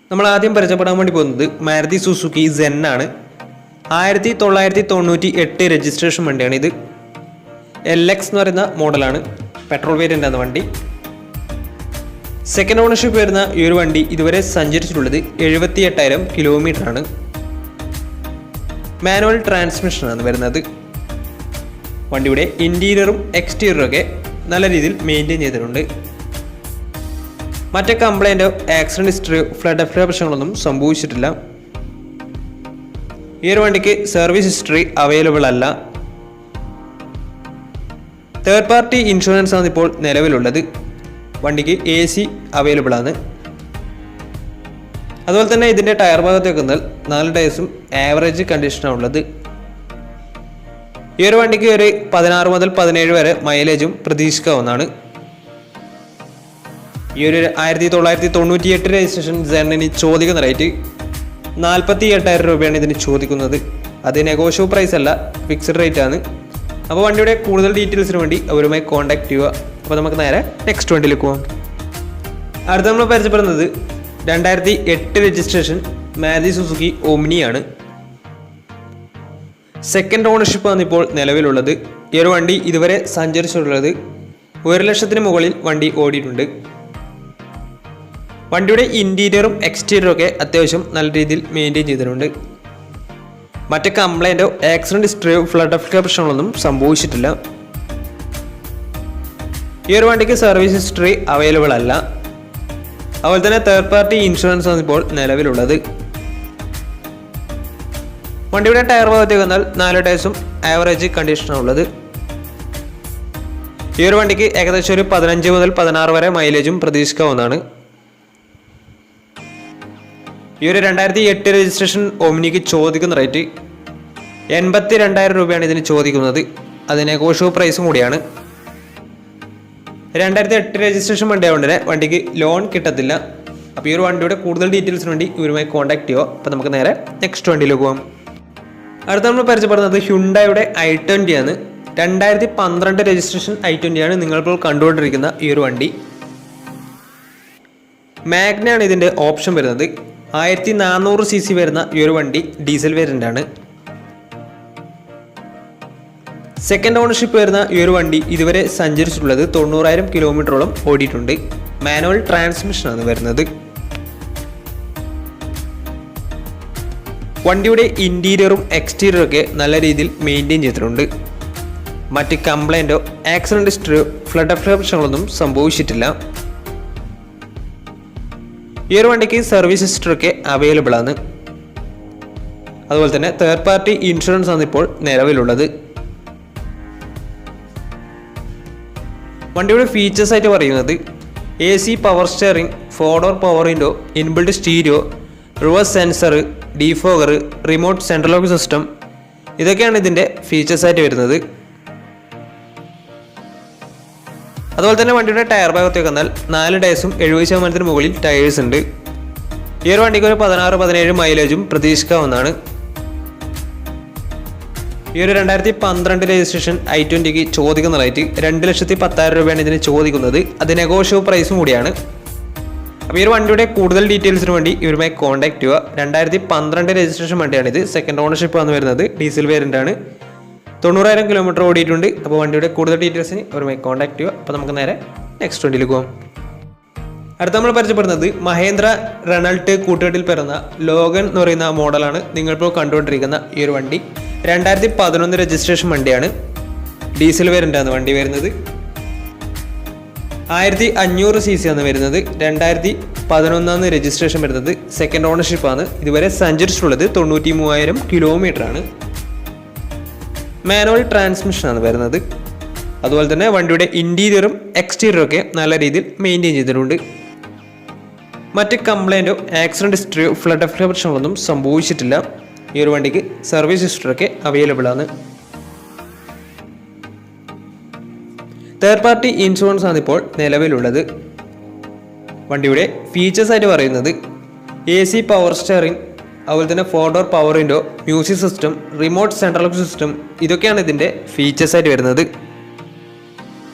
നമ്മൾ ആദ്യം പരിചയപ്പെടാൻ വേണ്ടി പോകുന്നത് മാരുതി സുസുക്കി സെൻ ആണ്. 1998 രജിസ്ട്രേഷൻ വണ്ടിയാണ് ഇത്. LX എന്ന് പറയുന്ന മോഡലാണ്, പെട്രോൾ വേരിയൻ്റ് ആണ് വണ്ടി. സെക്കൻഡ് ഓണർഷിപ്പ് വരുന്ന ഈ ഒരു വണ്ടി ഇതുവരെ സഞ്ചരിച്ചിട്ടുള്ളത് 78,000 കിലോമീറ്റർ ആണ്. മാനുവൽ ട്രാൻസ്മിഷനാണ് വരുന്നത്. വണ്ടിയുടെ ഇൻറ്റീരിയറും എക്സ്റ്റീരിയറും ഒക്കെ നല്ല രീതിയിൽ മെയിൻറ്റെയിൻ ചെയ്തിട്ടുണ്ട്. മറ്റേ കംപ്ലൈൻറ്റോ ആക്സിഡൻറ്റ് ഹിസ്റ്ററിയോ ഫ്ലഡ് പ്രശ്നങ്ങളൊന്നും സംഭവിച്ചിട്ടില്ല. ഈ ഒരു വണ്ടിക്ക് സർവീസ് ഹിസ്റ്ററി അവൈലബിൾ അല്ല. തേർഡ് പാർട്ടി ഇൻഷുറൻസ് ആണ് ഇപ്പോൾ നിലവിലുള്ളത്. വണ്ടിക്ക് AC അവൈലബിൾ ആണ്. അതുപോലെ തന്നെ ഇതിൻ്റെ ടയർ ഭാഗത്തേക്ക് വന്നാൽ 4 ടയർസും ആവറേജ് കണ്ടീഷനാണ് ഉള്ളത്. ഈ ഒരു വണ്ടിക്ക് ഒരു 16 മുതൽ 17 വരെ മൈലേജും പ്രതീക്ഷിക്കാവുന്നതാണ്. ഈ ഒരു 1998 രജിസ്ട്രേഷൻ സെന്നിന് ചോദിക്കുന്ന റേറ്റ് 48,000 രൂപയാണ് ഇതിന് ചോദിക്കുന്നത്. അത് നെഗോഷ്യബിൾ പ്രൈസ് അല്ല, ഫിക്സഡ് റേറ്റ് ആണ്. അപ്പോൾ വണ്ടിയുടെ കൂടുതൽ ഡീറ്റെയിൽസിന് വേണ്ടി അവരുമായി കോൺടാക്ട് ചെയ്യുക. അപ്പോൾ നമുക്ക് നേരെ നെക്സ്റ്റ് വണ്ടിയിലേക്ക് പോകാം. അടുത്ത നമ്മൾ പരിചയപ്പെടുന്നത് 2008 രജിസ്ട്രേഷൻ മാരുതി സുസുക്കി ഓമ്നിയാണ്. സെക്കൻഡ് ഓണർഷിപ്പാണ് ഇപ്പോൾ നിലവിലുള്ളത്. ഈ ഒരു വണ്ടി ഇതുവരെ സഞ്ചരിച്ചിട്ടുള്ളത് 1,00,000 മുകളിൽ വണ്ടി ഓടിയിട്ടുണ്ട്. വണ്ടിയുടെ ഇൻറ്റീരിയറും എക്സ്റ്റീരിയറും ഒക്കെ അത്യാവശ്യം നല്ല രീതിയിൽ മെയിൻറ്റെയിൻ ചെയ്തിട്ടുണ്ട്. മറ്റ് കംപ്ലൈൻറ്റോ ആക്സിഡൻറ്റ് ഹിസ്റ്ററിയോ ഫ്ലഡ് പ്രശ്നങ്ങളൊന്നും സംഭവിച്ചിട്ടില്ല. ഈ ഒരു വണ്ടിക്ക് സർവീസ് ഹിസ്റ്ററി അവൈലബിൾ അല്ല. അതുപോലെ തന്നെ തേർഡ് പാർട്ടി ഇൻഷുറൻസ് ആണ് ഇപ്പോൾ നിലവിലുള്ളത്. വണ്ടിയുടെ ടയർ ഭാഗത്തേക്ക് വന്നാൽ 4 ടയർസും ആവറേജ് കണ്ടീഷനാണ് ഉള്ളത്. ഈ ഒരു വണ്ടിക്ക് ഏകദേശം ഒരു 15 മുതൽ 16 വരെ മൈലേജും പ്രതീക്ഷിക്കാവുന്നതാണ്. ഈ ഒരു 2008 രജിസ്ട്രേഷൻ ഓമ്നിക്ക് ചോദിക്കുന്ന റേറ്റ് 82,000 രൂപയാണ് ഇതിന് ചോദിക്കുന്നത്. അത് നെഗോഷ്യബിൾ പ്രൈസും കൂടിയാണ്. 2008 രജിസ്ട്രേഷൻ വണ്ടി ആയതുകൊണ്ട് തന്നെ വണ്ടിക്ക് ലോൺ കിട്ടത്തില്ല. അപ്പോൾ ഈ ഒരു വണ്ടിയുടെ കൂടുതൽ ഡീറ്റെയിൽസിന് വേണ്ടി ഇവരുമായി കോൺടാക്ട് ചെയ്യുക. അപ്പോൾ നമുക്ക് നേരെ നെക്സ്റ്റ് വണ്ടിയിലേക്ക് പോകാം. അടുത്ത നമ്മൾ പരിചയപ്പെടുന്നത് ഹ്യുണ്ടായുടെ i20 ആണ്. 2012 രജിസ്ട്രേഷൻ i20 ആണ് നിങ്ങളിപ്പോൾ കണ്ടുകൊണ്ടിരിക്കുന്ന ഈ ഒരു വണ്ടി. മാഗ്നയാണ് ഇതിൻ്റെ ഓപ്ഷൻ വരുന്നത്. 1400 cc വരുന്ന ഈ ഒരു വണ്ടി ഡീസൽ വേരിയൻ്റ് ആണ്. സെക്കൻഡ് ഓണർഷിപ്പ് വരുന്ന ഈ ഒരു വണ്ടി ഇതുവരെ സഞ്ചരിച്ചിട്ടുള്ളത് 90,000 കിലോമീറ്ററോളം ഓടിയിട്ടുണ്ട്. മാനുവൽ ട്രാൻസ്മിഷനാണ് വരുന്നത്. വണ്ടിയുടെ ഇൻറ്റീരിയറും എക്സ്റ്റീരിയറും ഒക്കെ നല്ല രീതിയിൽ മെയിൻറ്റെയിൻ ചെയ്തിട്ടുണ്ട്. മറ്റ് കംപ്ലൈൻറ്റോ ആക്സിഡൻറ്റ് ഹിസ്റ്ററിയോ ഫ്ലഡ് പ്രശ്നങ്ങളൊന്നും സംഭവിച്ചിട്ടില്ല. ഈ ഒരു വണ്ടിക്ക് സർവീസ് ഹിസ്റ്ററി ഒക്കെ അവൈലബിൾ ആണ്. അതുപോലെ തന്നെ തേർഡ് പാർട്ടി ഇൻഷുറൻസ് ആണ് ഇപ്പോൾ നിലവിലുള്ളത്. വണ്ടിയുടെ ഫീച്ചേഴ്സ് ആയിട്ട് പറയുന്നത് AC power steering, 4-door power window, inbuilt stereo, reverse sensor, defogger, remote central lock system, ഇതൊക്കെയാണ് ഇതിൻ്റെ ഫീച്ചേഴ്സ് ആയിട്ട് വരുന്നത്. അതുപോലെ തന്നെ വണ്ടിയുടെ ടയർ ഭാഗത്തേക്ക് വന്നാൽ 4 ടയർസും 70% മുകളിൽ ടയേഴ്സ് ഉണ്ട്. ഈ ഒരു വണ്ടിക്ക് ഒരു 16-17 മൈലേജും പ്രതീക്ഷിക്കാവുന്നതാണ്. ഈ ഒരു 2012 രജിസ്ട്രേഷൻ i20ക്ക് ചോദിക്കുന്ന റേറ്റ് 2,10,000 രൂപയാണ് ഇതിന് ചോദിക്കുന്നത്. അത് നെഗോഷ്യബിൾ പ്രൈസും കൂടിയാണ്. അപ്പോൾ ഈ ഒരു വണ്ടിയുടെ കൂടുതൽ ഡീറ്റെയിൽസിന് വേണ്ടി ഇവരുമായി കോൺടാക്ട് ചെയ്യുക. 2012 രജിസ്ട്രേഷൻ വണ്ടിയാണിത്. സെക്കൻഡ് ഓണർഷിപ്പ് ആണ് വരുന്നത്. ഡീസൽ വേരിയൻ്റ് ആണ്. 90,000 കിലോമീറ്റർ ഓടിയിട്ടുണ്ട്. അപ്പോൾ വണ്ടിയുടെ കൂടുതൽ ഡീറ്റെയിൽസിന് ഇവരുമായി കോൺടാക്ട് ചെയ്യുക. അപ്പോൾ നമുക്ക് നേരെ നെക്സ്റ്റ് വണ്ടിയിലേക്ക് പോകാം. അടുത്ത നമ്മൾ പരിചയപ്പെടുന്നത് മഹേന്ദ്ര റെനൾട്ട് കൂട്ടുകെട്ടിൽ പിറന്ന ലോഗൻ എന്ന് പറയുന്ന മോഡലാണ് നിങ്ങളിപ്പോൾ കണ്ടുകൊണ്ടിരിക്കുന്ന ഈ ഒരു വണ്ടി. 2011 രജിസ്ട്രേഷൻ വണ്ടിയാണ്. ഡീസൽ വേരിയൻ്റ് ആണ് വണ്ടി വരുന്നത്. 1500 cc ആണ് വരുന്നത്. 2011 രജിസ്ട്രേഷൻ വരുന്നത്. സെക്കൻഡ് ഓണർഷിപ്പ് ആണ്. ഇതുവരെ സഞ്ചരിച്ചിട്ടുള്ളത് 93,000 കിലോമീറ്റർ ആണ്. മാനുവൽ ട്രാൻസ്മിഷൻ ആണ് വരുന്നത്. അതുപോലെ തന്നെ വണ്ടിയുടെ ഇൻറ്റീരിയറും എക്സ്റ്റീരിയറും ഒക്കെ നല്ല രീതിയിൽ മെയിൻറ്റെയിൻ ചെയ്തിട്ടുണ്ട്. മറ്റ് കംപ്ലൈൻറ്റോ ആക്സിഡൻറ്റ് ഹിസ്റ്ററിയോ ഫ്ലഡ് പ്രശ്നങ്ങളൊന്നും സംഭവിച്ചിട്ടില്ല. ഈ ഒരു വണ്ടിക്ക് സർവീസ് ഹിസ്റ്ററി ഒക്കെ അവൈലബിൾ ആണ്. തേർഡ് പാർട്ടി ഇൻഷുറൻസ് ആണ് ഇപ്പോൾ നിലവിലുള്ളത്. വണ്ടിയുടെ ഫീച്ചേഴ്സ് ആയിട്ട് പറയുന്നത് AC പവർ സ്റ്റിയറിംഗ്, അതുപോലെ തന്നെ 4-door power window, music system, remote central lock system, ഇതൊക്കെയാണ് ഇതിൻ്റെ ഫീച്ചേഴ്സ് ആയിട്ട് വരുന്നത്.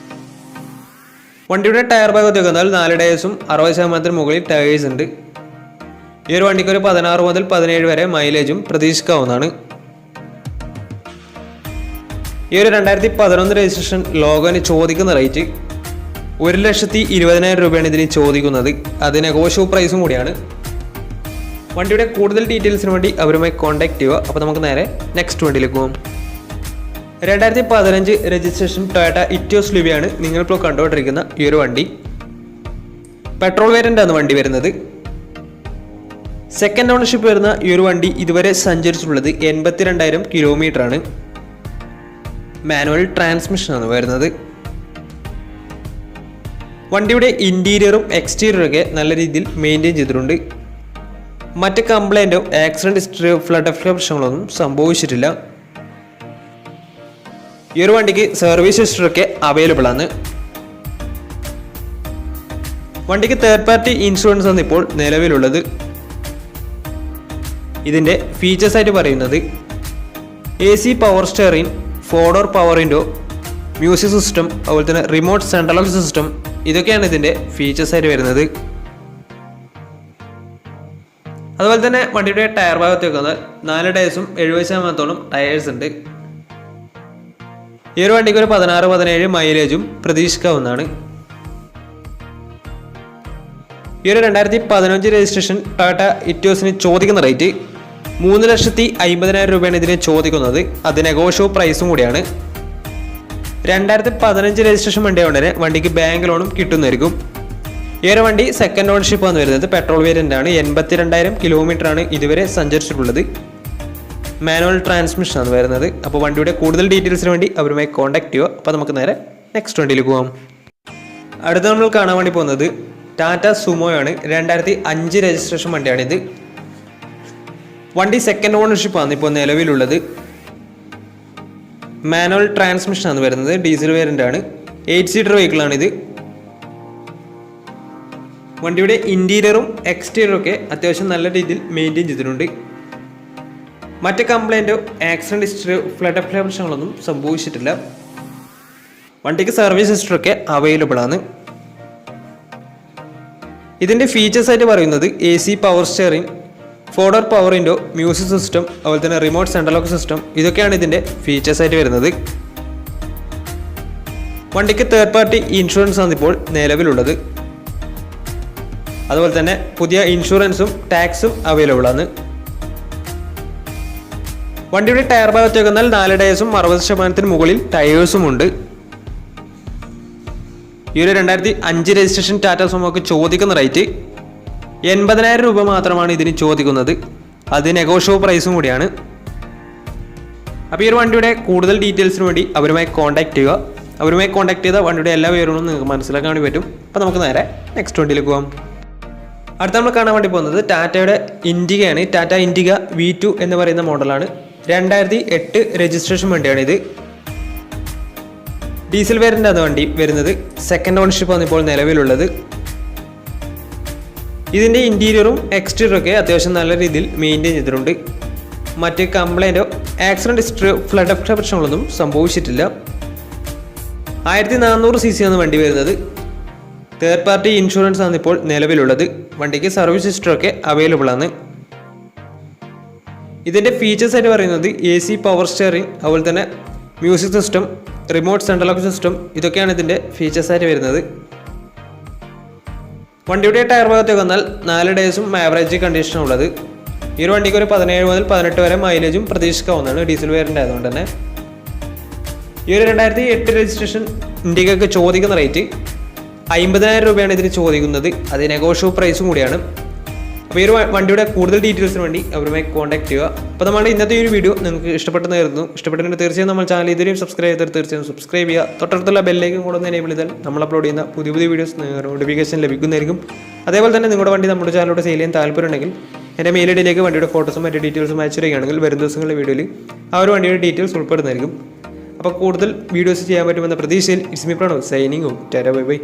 വണ്ടിയുടെ ടയർ ഭാഗത്തേക്ക് വന്നാൽ 4 ടയേഴ്സും 60% മുകളിൽ ടയേഴ്സ് ഉണ്ട്. ഈ ഒരു വണ്ടിക്ക് ഒരു 16 മുതൽ 17 വരെ മൈലേജും പ്രതീക്ഷിക്കാവുന്നതാണ്. ഈ ഒരു 2011 രജിസ്ട്രേഷൻ ലോഗോന് ചോദിക്കുന്ന റേറ്റ് 1,20,000 രൂപയാണ് ഇതിന് ചോദിക്കുന്നത്. അത് നെഗോഷ്യബിൾ പ്രൈസും കൂടിയാണ്. വണ്ടിയുടെ കൂടുതൽ ഡീറ്റെയിൽസിന് വേണ്ടി അവരുമായി കോൺടാക്ട് ചെയ്യുക. അപ്പോൾ നമുക്ക് നേരെ നെക്സ്റ്റ് വണ്ടിയിലേക്ക് പോകാം. 2015 രജിസ്ട്രേഷൻ ടൊയോട്ട ഇറ്റിയോസ് ലിവിയാണ് നിങ്ങളിപ്പോൾ കണ്ടുകൊണ്ടിരിക്കുന്ന ഈ ഒരു വണ്ടി. പെട്രോൾ വേരിയൻ്റ് ആണ് വണ്ടി വരുന്നത്. സെക്കൻഡ് ഓണർഷിപ്പ് വരുന്ന ഈ ഒരു വണ്ടി ഇതുവരെ സഞ്ചരിച്ചിട്ടുള്ളത് 82,000 കിലോമീറ്റർ ആണ്. മാനുവൽ ട്രാൻസ്മിഷൻ ആണ് വരുന്നത്. വണ്ടിയുടെ ഇൻറ്റീരിയറും എക്സ്റ്റീരിയറും ഒക്കെ നല്ല രീതിയിൽ മെയിൻറ്റെയിൻ ചെയ്തിട്ടുണ്ട്. മറ്റ് കംപ്ലൈൻറ്റോ ആക്സിഡൻറ്റ് ഹിസ്റ്ററിയോ ഫ്ലഡ് പ്രശ്നങ്ങളൊന്നും സംഭവിച്ചിട്ടില്ല. ഈ ഒരു വണ്ടിക്ക് സർവീസ് ഹിസ്റ്ററൊക്കെ അവൈലബിൾ ആണ്. വണ്ടിക്ക് തേർഡ് പാർട്ടി ഇൻഷുറൻസ് ആണ് ഇപ്പോൾ നിലവിലുള്ളത്. ഇതിൻ്റെ ഫീച്ചേഴ്സ് ആയിട്ട് പറയുന്നത് AC power steering, 4 door power window, music system, അതുപോലെ തന്നെ റിമോട്ട് സെൻട്രൽ ലോക്ക് സിസ്റ്റം, ഇതൊക്കെയാണ് ഇതിൻ്റെ ഫീച്ചേഴ്സ് ആയിട്ട് വരുന്നത്. അതുപോലെ തന്നെ വണ്ടിയുടെ ടയർ ഭാഗത്തേക്ക് വന്നാൽ 4 ടയേഴ്സും 70% ടയേഴ്സ് ഉണ്ട്. ഈ ഒരു വണ്ടിക്ക് ഒരു 16-17 മൈലേജും പ്രതീക്ഷിക്കാവുന്നതാണ്. ഈ ഒരു 2015 രജിസ്ട്രേഷൻ ടൊയോട്ട ഇറ്റിയോസിന് ചോദിക്കുന്ന റേറ്റ് 3,50,000 രൂപയാണ് ഇതിന് ചോദിക്കുന്നത്. അത് നെഗോഷ്യബിൾ പ്രൈസും കൂടിയാണ്. 2015 രജിസ്ട്രേഷൻ വണ്ടിയായതുകൊണ്ട് വണ്ടിക്ക് ബാങ്ക് ലോണും കിട്ടുന്നതായിരിക്കും. ഈ ഒരു വണ്ടി സെക്കൻഡ് ഓണർഷിപ്പ് ആണ് വരുന്നത്. പെട്രോൾ വേരിയൻ്റ് ആണ്. 82,000 കിലോമീറ്റർ ആണ് ഇതുവരെ സഞ്ചരിച്ചിട്ടുള്ളത്. മാനുവൽ ട്രാൻസ്മിഷൻ ആണ് വരുന്നത്. അപ്പോൾ വണ്ടിയുടെ കൂടുതൽ ഡീറ്റെയിൽസിന് വേണ്ടി അവരുമായി കോൺടാക്ട് ചെയ്യുക. അപ്പോൾ നമുക്ക് നേരെ നെക്സ്റ്റ് വണ്ടിയിലേക്ക് പോകാം. അടുത്ത നമ്മൾ കാണാൻ വേണ്ടി പോകുന്നത് ടാറ്റ സുമോയാണ്. 2005 രജിസ്ട്രേഷൻ വണ്ടിയാണിത്. വണ്ടി സെക്കൻഡ് ഓണർഷിപ്പ് ആണ് ഇപ്പോൾ നിലവിലുള്ളത്. മാനുവൽ ട്രാൻസ്മിഷൻ ആണ് വരുന്നത്. ഡീസൽ വേരിയൻ്റ് ആണ്. 8 സീറ്റർ വെഹിക്കിളാണിത്. വണ്ടിയുടെ ഇൻറ്റീരിയറും എക്സ്റ്റീരിയറും ഒക്കെ അത്യാവശ്യം നല്ല രീതിയിൽ മെയിൻറ്റെയിൻ ചെയ്തിട്ടുണ്ട്. മറ്റ് കംപ്ലൈൻറ്റോ ആക്സിഡൻറ്റ് ഹിസ്റ്ററിയോ ഫ്ലഡ് പ്രശ്നങ്ങളൊന്നും സംഭവിച്ചിട്ടില്ല. വണ്ടിക്ക് സർവീസ് ഹിസ്റ്ററൊക്കെ അവൈലബിൾ ആണ്. ഇതിൻ്റെ ഫീച്ചേഴ്സ് ആയിട്ട് പറയുന്നത് AC power steering, 4 door power window, music system, അതുപോലെ തന്നെ റിമോട്ട് സെൻട്രൽ ലോക്ക് സിസ്റ്റം, ഇതൊക്കെയാണ് ഇതിൻ്റെ ഫീച്ചേഴ്സ് ആയിട്ട് വരുന്നത്. വണ്ടിക്ക് തേർഡ് പാർട്ടി ഇൻഷുറൻസ് ആണ് ഇപ്പോൾ നിലവിലുള്ളത്. അതുപോലെ തന്നെ പുതിയ ഇൻഷുറൻസും ടാക്സും അവൈലബിൾ ആണ്. വണ്ടിയുടെ ടയർ ഭാഗത്തേക്ക് വന്നാൽ 4 ടയേഴ്സും 60% മുകളിൽ ടയേഴ്സും ഉണ്ട്. ഈ ഒരു 2005 രജിസ്ട്രേഷൻ ടാറ്റ സുമോക്ക് ചോദിക്കുന്ന റേറ്റ് 80,000 രൂപ മാത്രമാണ് ഇതിന് ചോദിക്കുന്നത്. അത് നെഗോഷ്യബിൾ പ്രൈസും കൂടിയാണ്. അപ്പോൾ ഈ ഒരു വണ്ടിയുടെ കൂടുതൽ ഡീറ്റെയിൽസിന് വേണ്ടി അവരുമായി കോൺടാക്ട് ചെയ്യുക. അവരുമായി കോൺടാക്ട് ചെയ്താൽ വണ്ടിയുടെ എല്ലാ വിവരങ്ങളും നിങ്ങൾക്ക് മനസ്സിലാക്കാൻ വേണ്ടി പറ്റും. അപ്പോൾ നമുക്ക് നേരെ നെക്സ്റ്റ് വണ്ടിയിലേക്ക് പോകാം. അടുത്ത നമ്മൾ കാണാൻ വേണ്ടി പോകുന്നത് ടാറ്റയുടെ ഇൻഡിഗയാണ്. ടാറ്റ ഇൻഡിഗ V2 എന്ന് പറയുന്ന മോഡലാണ്. 2008 രജിസ്ട്രേഷൻ വണ്ടിയാണ് ഇത്. ഡീസൽ വേരിയൻ്റ് ആണ് വണ്ടി വരുന്നത്. സെക്കൻഡ് ഓണർഷിപ്പ് ആണ് ഇപ്പോൾ നിലവിലുള്ളത്. ഇതിൻ്റെ ഇൻറ്റീരിയറും എക്സ്റ്റീരിയറും ഒക്കെ അത്യാവശ്യം നല്ല രീതിയിൽ മെയിൻറ്റെയിൻ ചെയ്തിട്ടുണ്ട്. മറ്റ് കംപ്ലൈൻറ്റോ ആക്സിഡൻറ്റ് ഹിസ്റ്ററിയോ ഫ്ലഡ് പ്രശ്നങ്ങളൊന്നും സംഭവിച്ചിട്ടില്ല. 1400 cc ആണ് വണ്ടി വരുന്നത്. തേർഡ് പാർട്ടി ഇൻഷുറൻസ് ആണ് ഇപ്പോൾ നിലവിലുള്ളത്. വണ്ടിക്ക് സർവീസ് ഹിസ്റ്ററൊക്കെ അവൈലബിൾ ആണ്. ഇതിൻ്റെ ഫീച്ചേഴ്സ് ആയിട്ട് പറയുന്നത് AC പവർ സ്റ്റിയറിംഗ്, അതുപോലെ തന്നെ music system, remote central lock system, ഇതൊക്കെയാണ് ഇതിൻ്റെ ഫീച്ചേഴ്സ് ആയിട്ട് വരുന്നത്. വണ്ടിയുടെ ടയർ ഭാഗത്തേക്ക് വന്നാൽ 4 ടയേഴ്സും ആവറേജ് കണ്ടീഷനാണ് ഉള്ളത്. ഈ ഒരു വണ്ടിക്ക് ഒരു 17 മുതൽ 18 വരെ മൈലേജും പ്രതീക്ഷിക്കാവുന്നതാണ്. ഡീസൽ വേരിയൻ്റ് ആയതുകൊണ്ട് തന്നെ. ഈ ഒരു 2008 രജിസ്ട്രേഷൻ ഇൻഡിഗയ്ക്ക് ചോദിക്കുന്ന റേറ്റ് 50,000 രൂപയാണ് ഇതിന് ചോദിക്കുന്നത്. അത് നെഗോഷ്യബിൾ പ്രൈസും കൂടിയാണ്. അപ്പോൾ ഈ ഒരു വണ്ടിയുടെ കൂടുതൽ ഡീറ്റെയിൽസിന് വേണ്ടി അവരുമായി കോൺടാക്ട് ചെയ്യുക. അപ്പോൾ നമ്മുടെ ഇന്നത്തെ ഈ ഒരു വീഡിയോ നിങ്ങൾക്ക് ഇഷ്ടപ്പെട്ടെന്നായിരുന്നു. ഇഷ്ടപ്പെട്ടിട്ടുണ്ടെങ്കിൽ തീർച്ചയായും നമ്മൾ ചാനൽ ഇതുവരെയും സബ്സ്ക്രൈബ് ചെയ്താൽ തീർച്ചയായും സബ്സ്ക്രൈബ് ചെയ്യുക. തൊട്ടടുത്തുള്ള ബെല്ലേക്കും കൂടെ ഒന്ന് എനേബിൾ ചെയ്താൽ നമ്മൾ അപ്ലോഡ് ചെയ്യുന്ന പുതിയ പുതിയ വീഡിയോസ് നോട്ടിഫിക്കേഷൻ ലഭിക്കുന്നതായിരിക്കും. അതേപോലെ തന്നെ നിങ്ങളുടെ വണ്ടി നമ്മുടെ ചാനലിലൂടെ സെയിൽ ചെയ്യാൻ താല്പര്യമുണ്ടെങ്കിൽ എൻ്റെ മെയിൽ ഐഡിയിലേക്ക് വണ്ടിയുടെ ഫോട്ടോസും മറ്റു ഡീറ്റെയിൽസും അയച്ചു തരികയാണെങ്കിൽ വരും ദിവസങ്ങളിലെ വീഡിയോയിൽ ആ ഒരു വണ്ടിയുടെ ഡീറ്റെയിൽസ് ഉൾപ്പെടുന്നതായിരിക്കും. അപ്പോൾ കൂടുതൽ വീഡിയോസ് ചെയ്യാൻ പറ്റുമെന്ന പ്രതീക്ഷയിൽ it's me Pranav signing Tata bye bye.